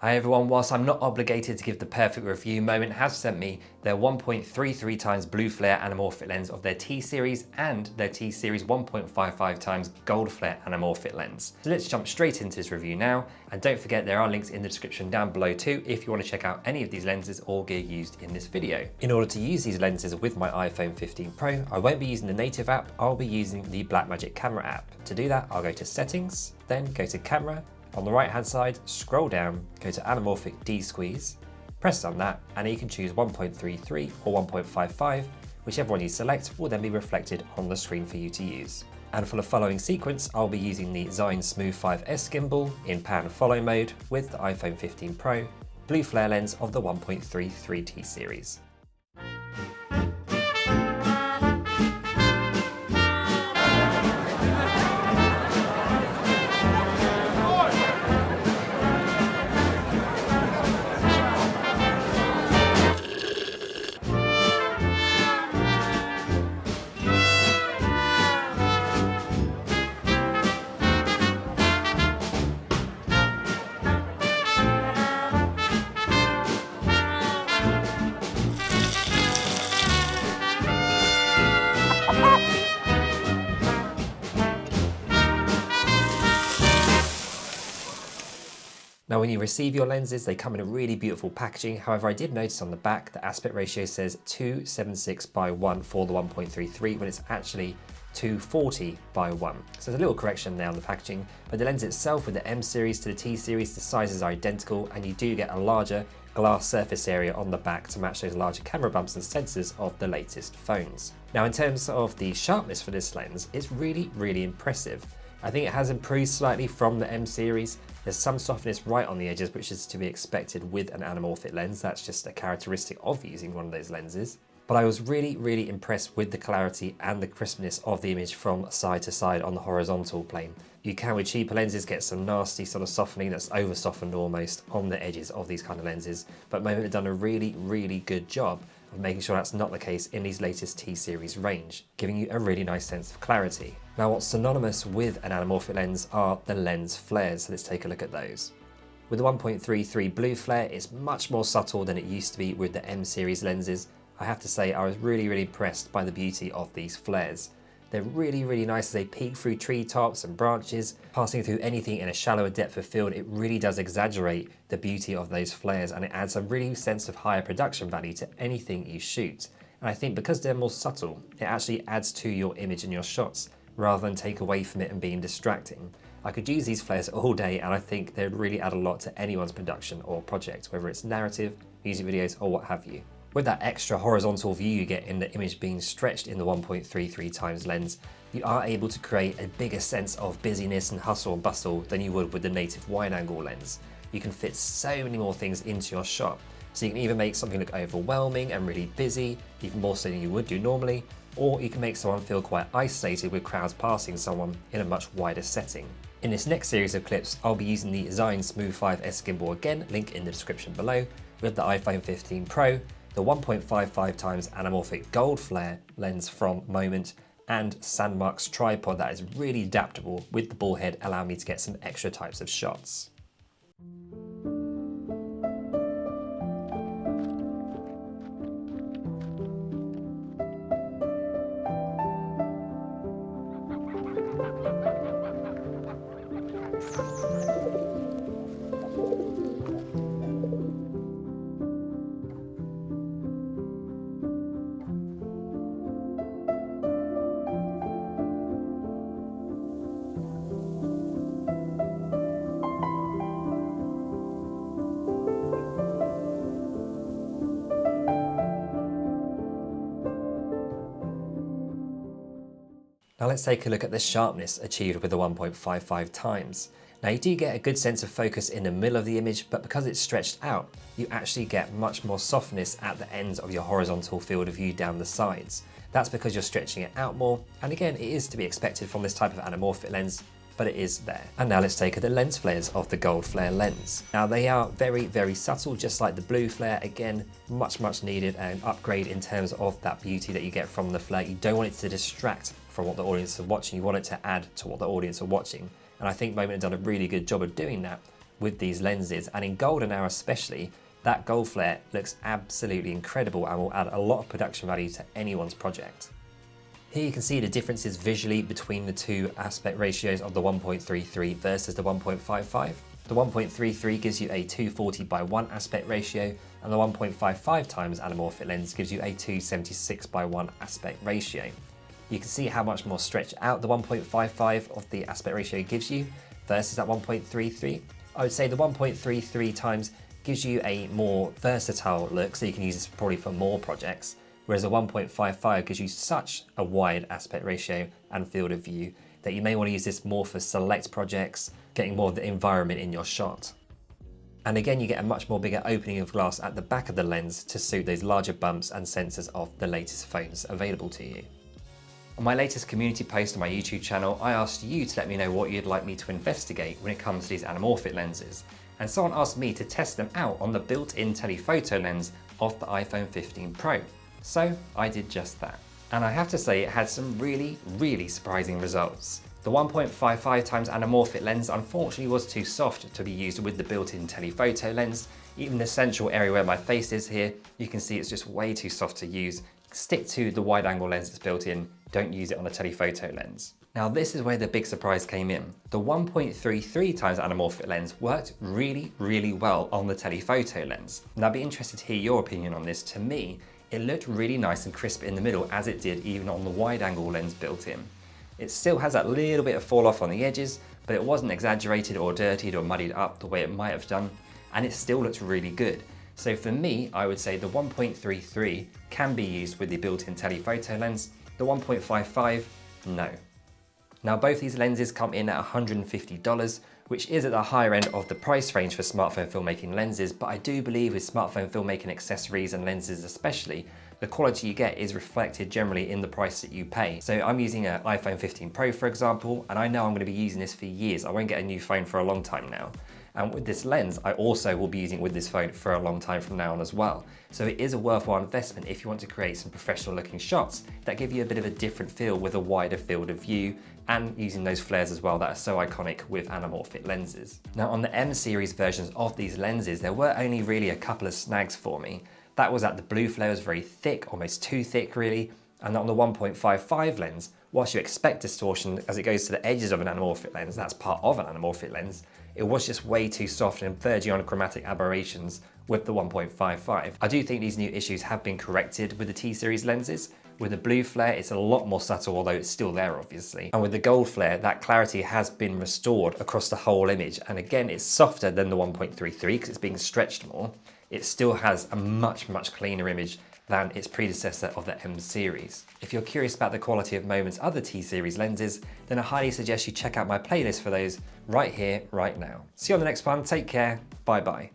Hi everyone, whilst I'm not obligated to give the perfect review, Moment has sent me their 1.33 times blue flare anamorphic lens of their T-series and their T-series 1.55 times gold flare anamorphic lens. So let's jump straight into this review now, and don't forget there are links in the description down below too if you want to check out any of these lenses or gear used in this video. In order to use these lenses with my iPhone 15 Pro, I won't be using the native app, I'll be using the Blackmagic camera app. To do that, I'll go to Settings, then go to Camera. On the right hand side, scroll down, go to Anamorphic D-Squeeze, press on that, and you can choose 1.33 or 1.55, whichever one you select will then be reflected on the screen for you to use. And for the following sequence, I'll be using the Zine Smooth 5S gimbal in pan follow mode with the iPhone 15 Pro, blue flare lens of the 1.33 T series. Now when you receive your lenses, they come in a really beautiful packaging. However, I did notice on the back the aspect ratio says 276:1 for the 1.33 when it's actually 240:1. So there's a little correction there on the packaging, but the lens itself with the M series to the T series, the sizes are identical and you do get a larger glass surface area on the back to match those larger camera bumps and sensors of the latest phones. Now in terms of the sharpness for this lens, it's really impressive. I think it has improved slightly from the M series. There's some softness right on the edges, which is to be expected with an anamorphic lens. That's just a characteristic of using one of those lenses. But I was really impressed with the clarity and the crispness of the image from side to side on the horizontal plane. You can with cheaper lenses get some nasty sort of softening that's over softened almost on the edges of these kind of lenses, but Moment have done a really good job of making sure that's not the case in these latest T-series range, giving you a really nice sense of clarity. Now what's synonymous with an anamorphic lens are the lens flares, so let's take a look at those. With the 1.33 blue flare, it's much more subtle than it used to be with the M series lenses. I have to say I was really impressed by the beauty of these flares. They're really nice as they peek through treetops and branches, passing through anything in a shallower depth of field. It really does exaggerate the beauty of those flares and it adds a really sense of higher production value to anything you shoot. And I think because they're more subtle, it actually adds to your image and your shots rather than take away from it and being distracting. I could use these flares all day and I think they'd really add a lot to anyone's production or project, whether it's narrative, music videos or what have you. With that extra horizontal view you get in the image being stretched in the 1.33 times lens, you are able to create a bigger sense of busyness and hustle and bustle than you would with the native wide angle lens. You can fit so many more things into your shot. So you can either make something look overwhelming and really busy, even more so than you would do normally, or you can make someone feel quite isolated with crowds passing someone in a much wider setting. In this next series of clips, I'll be using the Zine Smooth 5S gimbal again, link in the description below, with the iPhone 15 Pro, the 1.55 times anamorphic gold flare lens from Moment, and Sandmark's tripod that is really adaptable with the ball head allowing me to get some extra types of shots. Now let's take a look at the sharpness achieved with the 1.55 times. Now you do get a good sense of focus in the middle of the image, but because it's stretched out, you actually get much more softness at the ends of your horizontal field of view down the sides. That's because you're stretching it out more, and again, it is to be expected from this type of anamorphic lens, but it is there. And now let's take a look at the lens flares of the gold flare lens. Now they are very subtle, just like the blue flare. Again, much needed an upgrade in terms of that beauty that you get from the flare. You don't want it to distract from what the audience are watching, you want it to add to what the audience are watching. And I think Moment have done a really good job of doing that with these lenses, and in golden hour especially, that gold flare looks absolutely incredible and will add a lot of production value to anyone's project. Here you can see the differences visually between the two aspect ratios of the 1.33 versus the 1.55. The 1.33 gives you a 240:1 aspect ratio, and the 1.55 times anamorphic lens gives you a 276:1 aspect ratio. You can see how much more stretched out the 1.55 of the aspect ratio gives you versus that 1.33. I would say the 1.33 times gives you a more versatile look, so you can use this probably for more projects, whereas the 1.55 gives you such a wide aspect ratio and field of view that you may want to use this more for select projects, getting more of the environment in your shot. And again, you get a much more bigger opening of glass at the back of the lens to suit those larger bumps and sensors of the latest phones available to you. On my latest community post on my YouTube channel, I asked you to let me know what you'd like me to investigate when it comes to these anamorphic lenses. And someone asked me to test them out on the built-in telephoto lens of the iPhone 15 Pro. So I did just that. And I have to say it had some really surprising results. The 1.55 times anamorphic lens unfortunately was too soft to be used with the built-in telephoto lens. Even the central area where my face is here, you can see it's just way too soft to use. Stick to the wide angle lens that's built in, don't use it on a telephoto lens. Now this is where the big surprise came in. The 1.33 times anamorphic lens worked really well on the telephoto lens. And I'd be interested to hear your opinion on this. To me, it looked really nice and crisp in the middle, as it did even on the wide angle lens built in. It still has that little bit of fall off on the edges, but it wasn't exaggerated or dirtied or muddied up the way it might have done, and it still looks really good. So for me, I would say the 1.33 can be used with the built-in telephoto lens, the 1.55, no. Now both these lenses come in at $150, which is at the higher end of the price range for smartphone filmmaking lenses, but I do believe with smartphone filmmaking accessories and lenses especially, the quality you get is reflected generally in the price that you pay. So I'm using an iPhone 15 Pro, for example, and I know I'm going to be using this for years. I won't get a new phone for a long time now. And with this lens, I also will be using it with this phone for a long time from now on as well. So it is a worthwhile investment if you want to create some professional looking shots that give you a bit of a different feel with a wider field of view, and using those flares as well that are so iconic with anamorphic lenses. Now on the M series versions of these lenses, there were only really a couple of snags for me. That was that the blue flare was very thick, almost too thick really, and on the 1.55 lens, whilst you expect distortion as it goes to the edges of an anamorphic lens, that's part of an anamorphic lens, it was just way too soft and verging on chromatic aberrations with the 1.55. I do think these new issues have been corrected with the T-series lenses. With the blue flare, it's a lot more subtle, although it's still there obviously. And with the gold flare, that clarity has been restored across the whole image. And again, it's softer than the 1.33 because it's being stretched more. It still has a much cleaner image than its predecessor of the M series. If you're curious about the quality of Moment's other T-series lenses, then I highly suggest you check out my playlist for those right here, right now. See you on the next one, take care, bye bye.